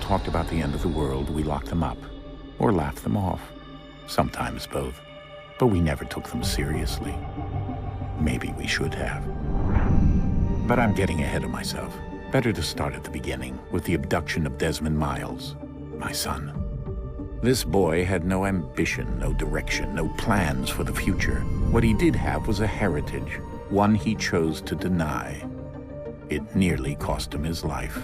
talked about the end of the world, we locked them up, or laughed them off. Sometimes both. But we never took them seriously. Maybe we should have. But I'm getting ahead of myself. Better to start at the beginning, with the abduction of Desmond Miles, my son. This boy had no ambition, no direction, no plans for the future. What he did have was a heritage, one he chose to deny. It nearly cost him his life.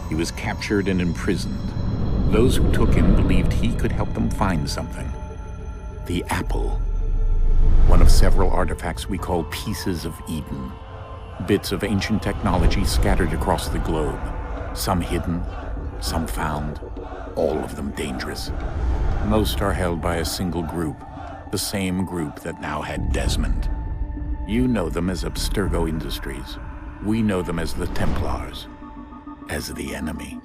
He was captured and imprisoned. Those who took him believed he could help them find something. The apple. One of several artifacts we call pieces of Eden. Bits of ancient technology scattered across the globe. Some hidden, some found, all of them dangerous. Most are held by a single group, the same group that now had Desmond. You know them as Abstergo Industries. We know them as the Templars, as the enemy.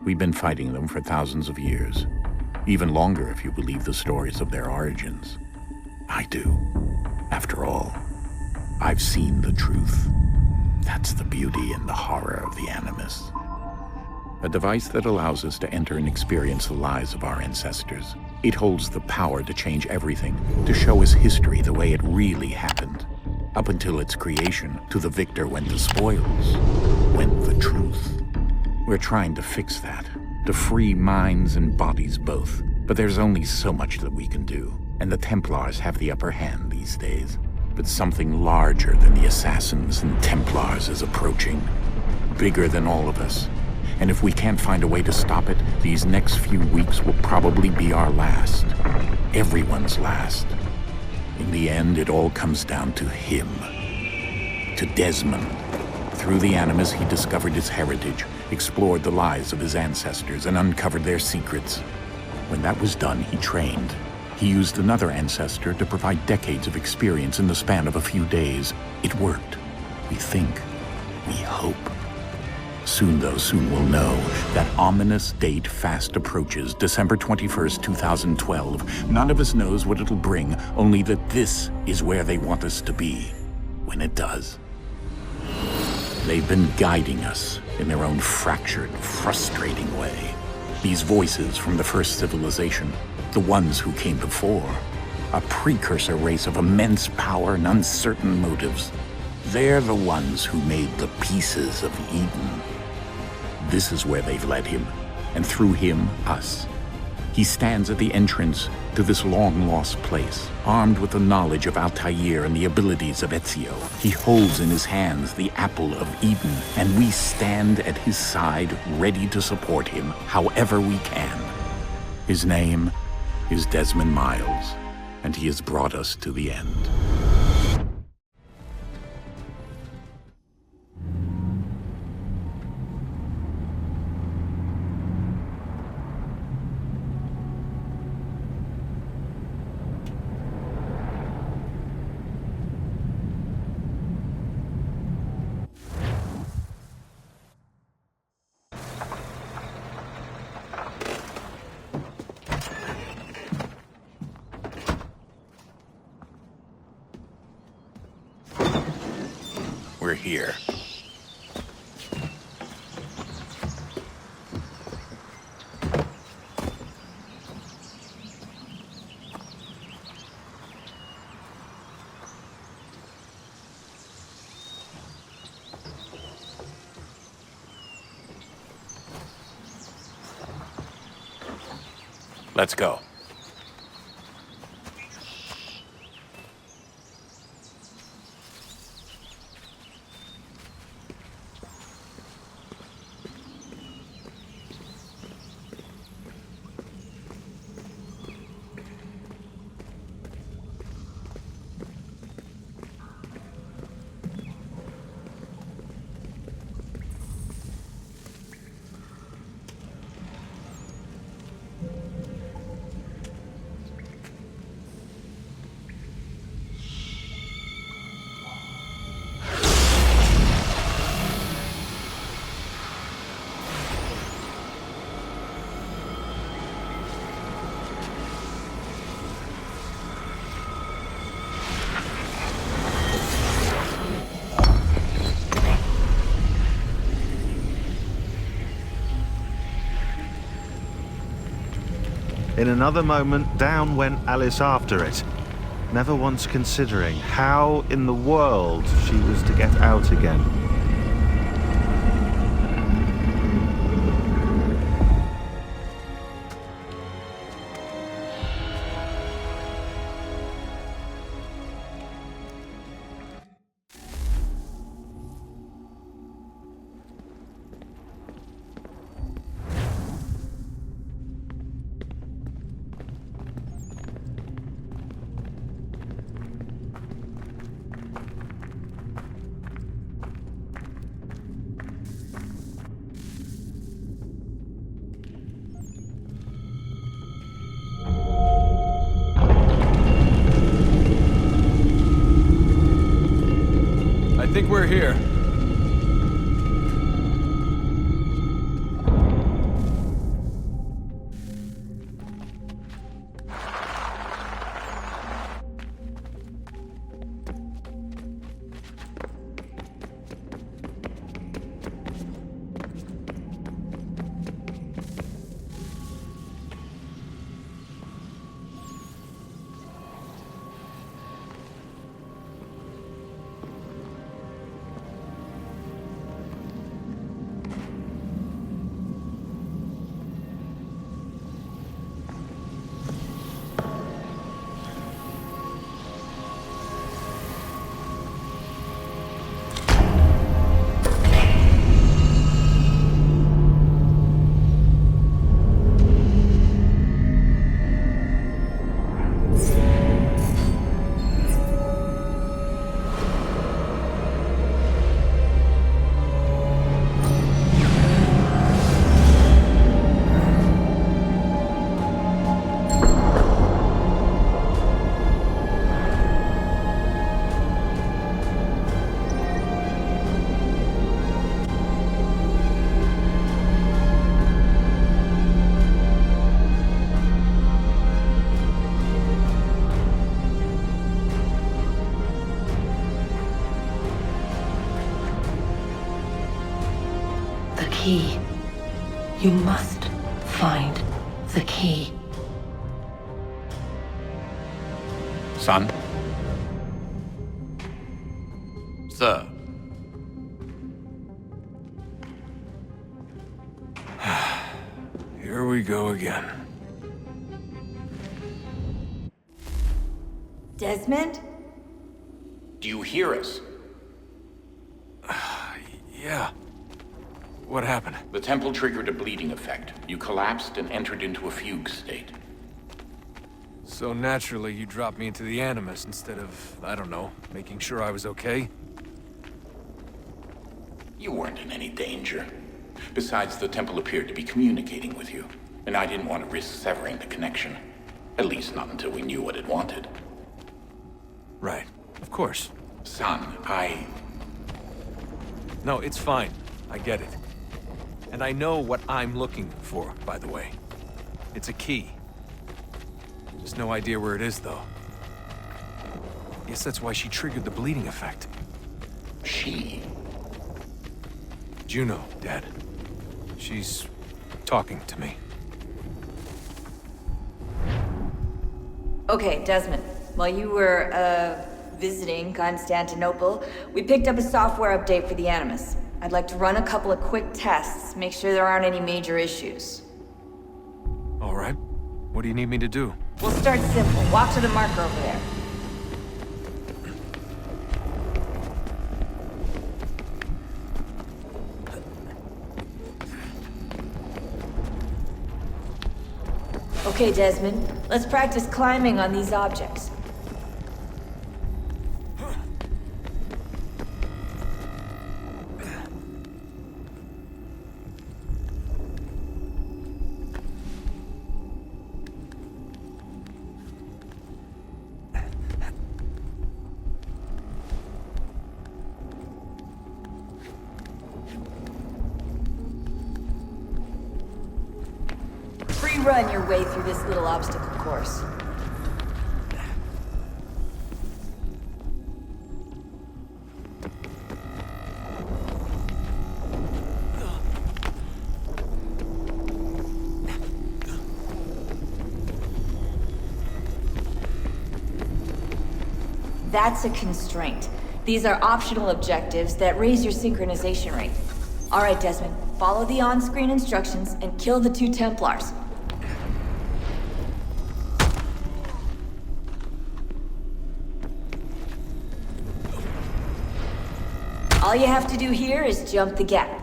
We've been fighting them for thousands of years, even longer if you believe the stories of their origins. I do. After all, I've seen the truth. That's the beauty and the horror of the Animus. A device that allows us to enter and experience the lives of our ancestors. It holds the power to change everything, to show us history the way it really happened. Up until its creation, to the victor went the spoils, went the truth. We're trying to fix that, to free minds and bodies both. But there's only so much that we can do, and the Templars have the upper hand these days. But something larger than the Assassins and Templars is approaching, bigger than all of us. And if we can't find a way to stop it, these next few weeks will probably be our last. Everyone's last. In the end, it all comes down to him. To Desmond. Through the Animus, he discovered his heritage, explored the lives of his ancestors, and uncovered their secrets. When that was done, he trained. He used another ancestor to provide decades of experience in the span of a few days. It worked. We think. We hope. Soon, though, soon we'll know. That ominous date fast approaches, December 21st, 2012. None of us knows what it'll bring, only that this is where they want us to be, when it does. They've been guiding us in their own fractured, frustrating way. These voices from the first civilization, the ones who came before, a precursor race of immense power and uncertain motives. They're the ones who made the pieces of Eden. This is where they've led him, and through him, us. He stands at the entrance to this long-lost place, armed with the knowledge of Altair and the abilities of Ezio. He holds in his hands the apple of Eden, and we stand at his side, ready to support him however we can. His name is Desmond Miles, and he has brought us to the end. We're here. Let's go. In another moment, down went Alice after it, never once considering how in the world she was to get out again. I think we're here. Key. You must find the key. Son? Sir. Here we go again. Desmond? Do you hear us? Yeah. What happened? The temple triggered a bleeding effect. You collapsed and entered into a fugue state. So naturally, you dropped me into the Animus instead of, I don't know, making sure I was okay? You weren't in any danger. Besides, the temple appeared to be communicating with you, and I didn't want to risk severing the connection. At least not until we knew what it wanted. Right. Of course. Son, No, it's fine. I get it. And I know what I'm looking for, by the way. It's a key. Just no idea where it is, though. Guess that's why she triggered the bleeding effect. She? Juno, Dad. She's talking to me. Okay, Desmond. While you were, visiting Constantinople, we picked up a software update for the Animus. I'd like to run a couple of quick tests, make sure there aren't any major issues. All right. What do you need me to do? We'll start simple. Walk to the marker over there. Okay, Desmond. Let's practice climbing on these objects. Run your way through this little obstacle course. That's a constraint. These are optional objectives that raise your synchronization rate. Alright, Desmond, follow the on-screen instructions and kill the 2 Templars. All you have to do here is jump the gap.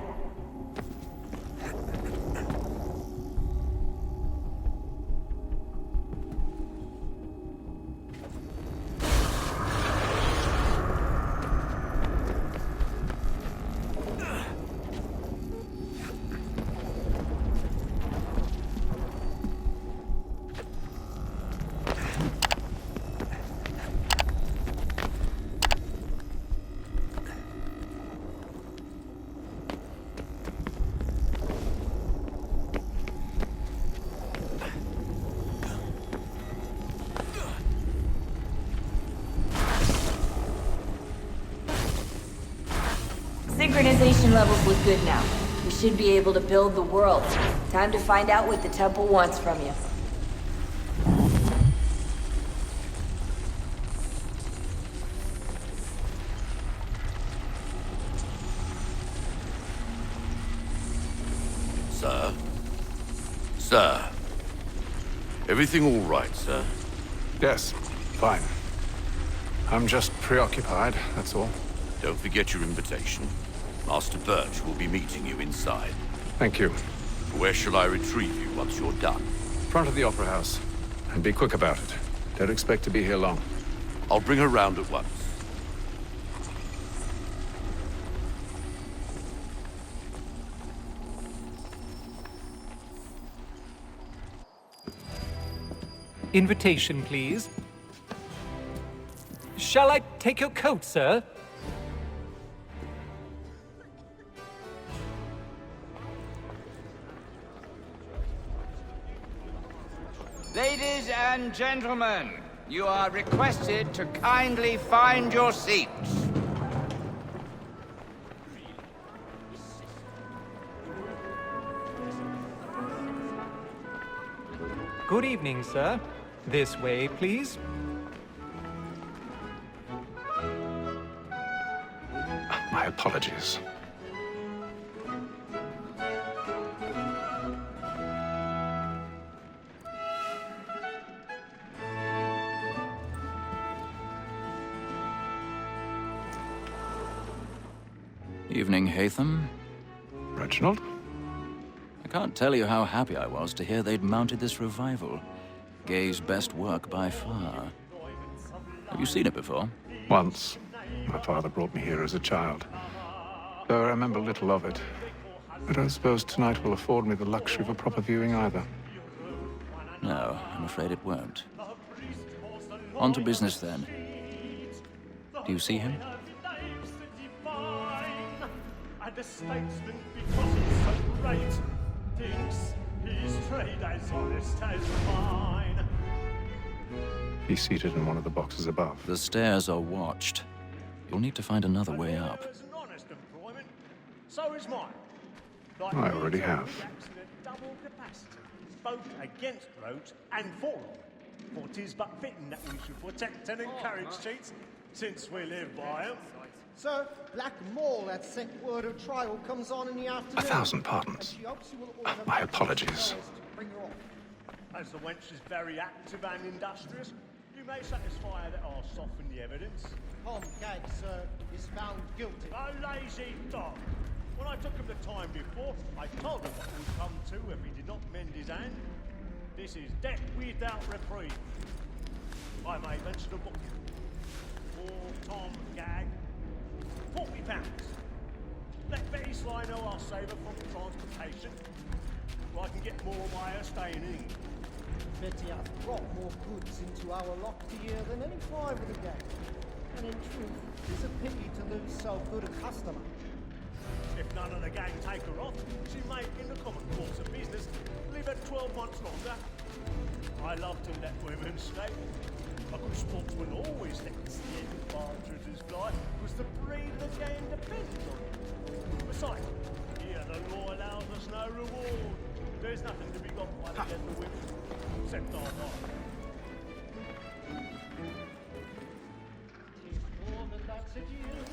Synchronization levels look good now. We should be able to build the world. Time to find out what the temple wants from you. Sir? Sir? Everything all right, sir? Yes, fine. I'm just preoccupied, that's all. Don't forget your invitation. Master Birch will be meeting you inside. Thank you. Where shall I retrieve you once you're done? Front of the Opera House. And be quick about it. Don't expect to be here long. I'll bring her round at once. Invitation, please. Shall I take your coat, sir? Ladies and gentlemen, you are requested to kindly find your seats. Good evening, sir. This way, please. My apologies. Evening, Hatham. Reginald? I can't tell you how happy I was to hear they'd mounted this revival. Gay's best work by far. Have you seen it before? Once. My father brought me here as a child. Though I remember little of it. I don't suppose tonight will afford me the luxury of a proper viewing either. No, I'm afraid it won't. On to business then. Do you see him? And a statesman, because he's so great, thinks his trade as honest as mine. He's seated in one of the boxes above. The stairs are watched. You'll need to find another way up. An honest employment, so is mine. I already have. Double capacity, both against roads and for them. For 'tis but fitting that we should protect and encourage cheats, since we live by 'em. Sir, Black Mall at sent word of trial comes on in the afternoon. 1,000 pardons. My apologies. As the wench is very active and industrious, you may satisfy her that I'll soften the evidence. Tom Gag, sir, is found guilty. A lazy dog. When I took him the time before, I told him what would come to if he did not mend his hand. This is death without reprieve. I may mention a book. For Tom Gag, £40. Let Betty Sly know I'll save her from transportation, so I can get more of my staying in. Betty hath brought more goods into our lock here than any private gang. And in truth, it's a pity to lose so good a customer. If none of the gang take her off, she may, in the common course of business, leave her 12 months longer. I love to let women stay. A good sportsman always lets the end partridges fly, because the breed of the game depends on it. Besides, here the law allows us no reward. There's nothing to be got by the death of women, except our life. seduces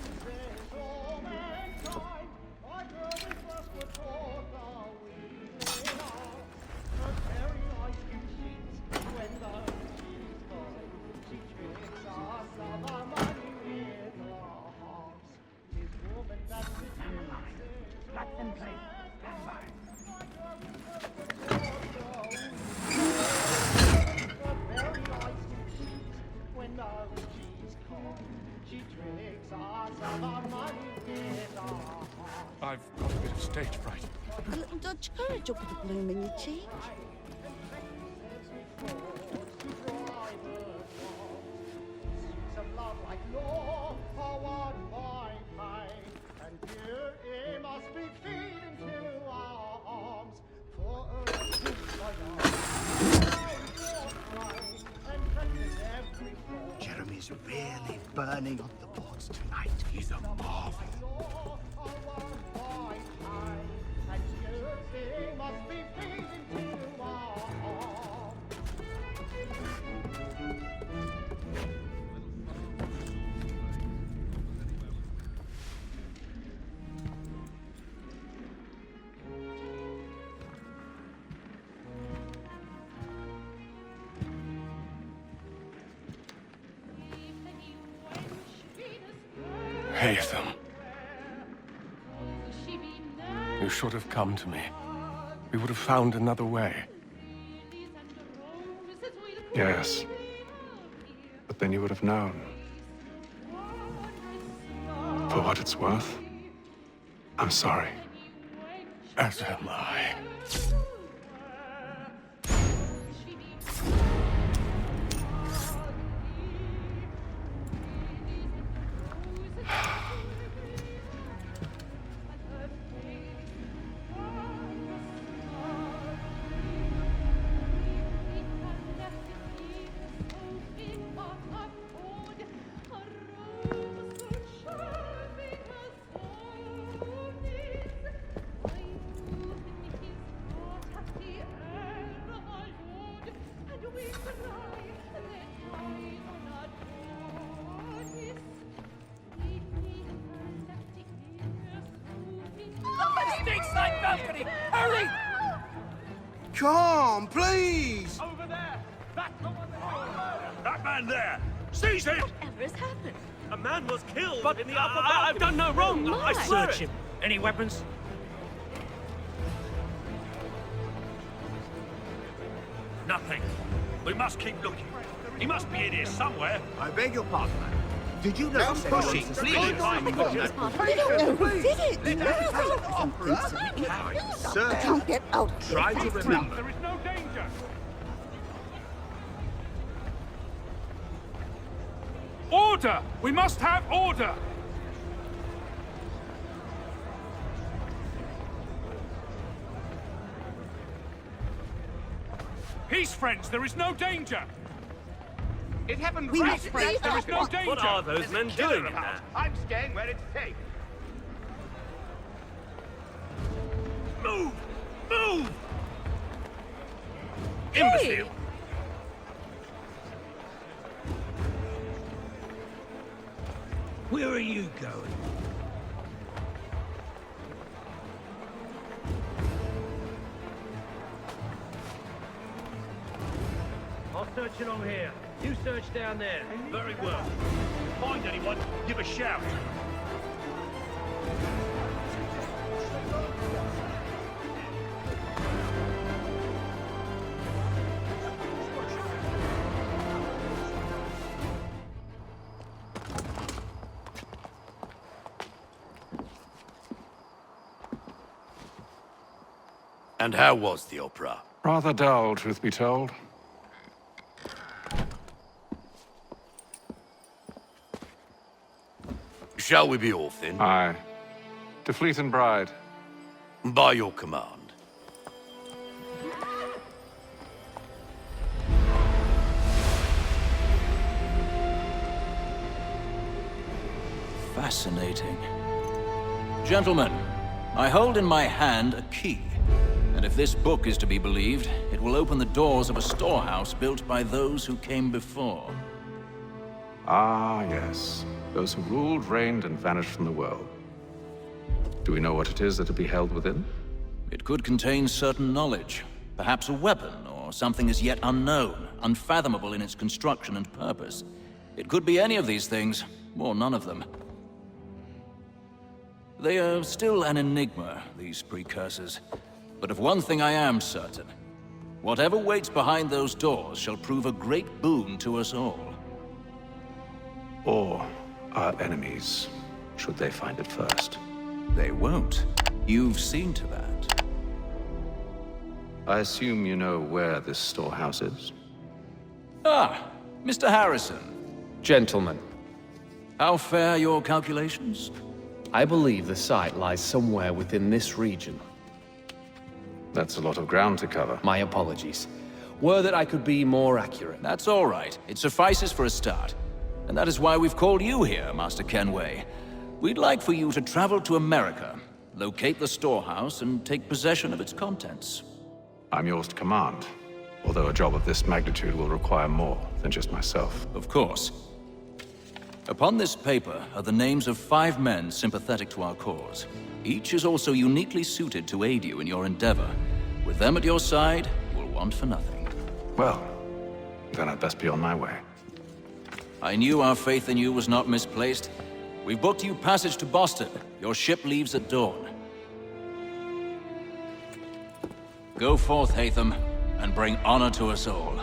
all mankind. My girl is first were taught the weaving art. Her very eyes give sheets when the she's cold. She tricks us of our money with her hearts. 'Tis woman that seduces Let them play. when the she's cold. She tricks us of our money with her hearts. I've got a bit of stage fright. A little Dutch courage up with the bloom in your cheek. Some love like law are what my pain, and here it must be feeding to our arms for earth and practice every form. Jeremy's really burning on the boards tonight. He's a marvel. And here it must be feeding to our arms. Haytham. You should have come to me. We would have found another way. Yes. But then you would have known. For what it's worth, I'm sorry. As am I. Come, please! Over there! That's the one That man there! Seize him! Whatever has happened? A man was killed But in the upper I've balcony. done no wrong. Oh, I my. swear Search it. him. Any weapons? Nothing. We must keep looking. He must be in here somewhere. I beg your pardon, madam. Did you notice anything suspicious please. lying on the We don't know who did it. No. Sir, Can't get out. try to remember. There is no danger. Order! We must have order! Peace, friends, there is no danger! It happened We right must there. leave There is no danger! What are those men doing in there? I'm staying where it's safe. Move! Move! Imbecile! Where are you going? I'll search along here. You search down there. Very well. Find anyone, give a shout. And how was the opera? Rather dull, truth be told. Shall we be off then? Aye. To Fleet and Bride. By your command. Fascinating. Gentlemen, I hold in my hand a key. And if this book is to be believed, it will open the doors of a storehouse built by those who came before. Ah, yes. Those who ruled, reigned, and vanished from the world. Do we know what it is that will be held within? It could contain certain knowledge. Perhaps a weapon, or something as yet unknown, unfathomable in its construction and purpose. It could be any of these things, or none of them. They are still an enigma, these precursors. But of one thing I am certain. Whatever waits behind those doors shall prove a great boon to us all. Or our enemies, should they find it first. They won't. You've seen to that. I assume you know where this storehouse is? Ah, Mr. Harrison. Gentlemen, How fare your calculations? I believe the site lies somewhere within this region. That's a lot of ground to cover. My apologies. Were that I could be more accurate. That's all right. It suffices for a start. And that is why we've called you here, Master Kenway. We'd like for you to travel to America, locate the storehouse, and take possession of its contents. I'm yours to command, although a job of this magnitude will require more than just myself. Of course. Upon this paper are the names of 5 men sympathetic to our cause. Each is also uniquely suited to aid you in your endeavor. With them at your side, you will want for nothing. Well, then I'd best be on my way. I knew our faith in you was not misplaced. We've booked you passage to Boston. Your ship leaves at dawn. Go forth, Hatham, and bring honor to us all.